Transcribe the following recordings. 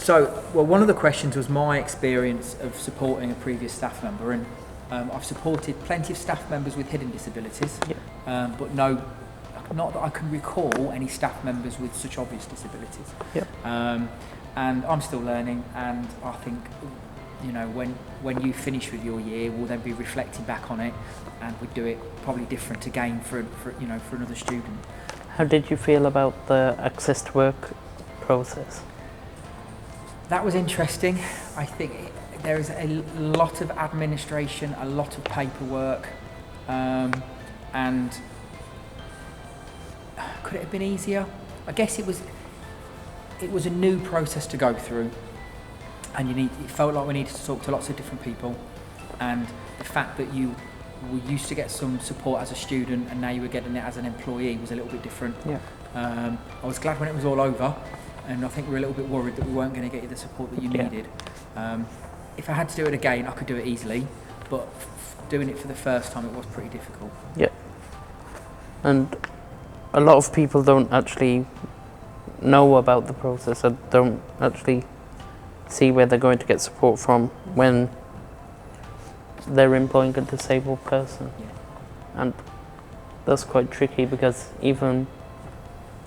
Well, one of the questions was my experience of supporting a previous staff member, and I've supported plenty of staff members with hidden disabilities, but not that I can recall any staff members with such obvious disabilities. And I'm still learning, and I think, you know, when you finish with your year, we'll then be reflecting back on it, and we'd do it probably different again for another student. How did you feel about the access to work process? That was interesting. I think there is a lot of administration, a lot of paperwork, and could it have been easier? I guess it was a new process to go through, and it felt like we needed to talk to lots of different people, and the fact that you were used to get some support as a student and now you were getting it as an employee was a little bit different. I was glad when it was all over, and I think we were a little bit worried that we weren't going to get you the support that you needed. If I had to do it again, I could do it easily, but doing it for the first time, it was pretty difficult. And a lot of people don't actually know about the process and don't actually see where they're going to get support from when they're employing a disabled person. And that's quite tricky, because even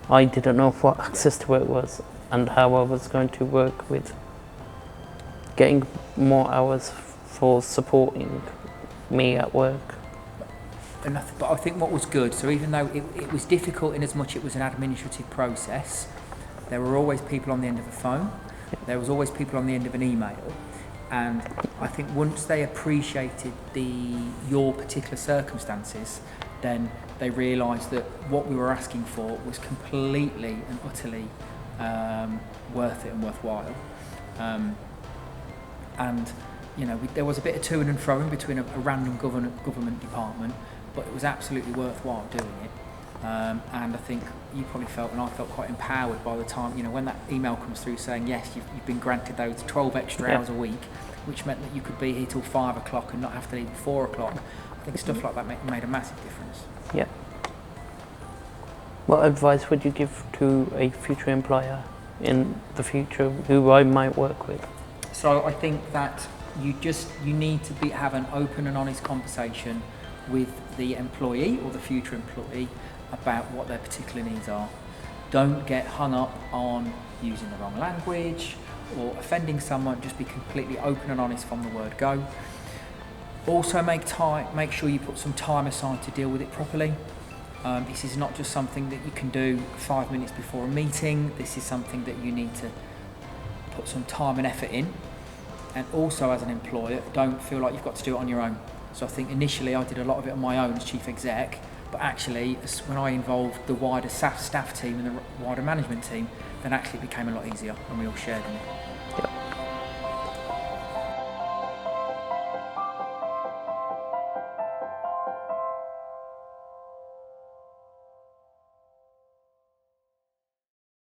I didn't know what access to work was and how I was going to work with getting more hours for supporting me at work. But I think what was good, so even though it was difficult in as much it was an administrative process, there were always people on the end of a phone, there was always people on the end of an email, and I think once they appreciated your particular circumstances, then they realised that what we were asking for was completely and utterly worth it and worthwhile. And you know, there was a bit of to and fro in between a random government department, but it was absolutely worthwhile doing it. And I think you probably felt, and I felt, quite empowered by the time, you know, when that email comes through saying, yes, you've been granted those 12 extra hours a week, which meant that you could be here till 5 o'clock and not have to leave at 4 o'clock. I think stuff like that made a massive difference. What advice would you give to a future employer in the future who I might work with? So I think that you need to have an open and honest conversation with the employee or the future employee about what their particular needs are. Don't get hung up on using the wrong language or offending someone. Just be completely open and honest from the word go. Also make sure you put some time aside to deal with it properly. This is not just something that you can do 5 minutes before a meeting. This is something that you need to put some time and effort in. And also, as an employer, don't feel like you've got to do it on your own. So I think initially I did a lot of it on my own as chief exec, but actually when I involved the wider staff team and the wider management team, then actually it became a lot easier and we all shared in it.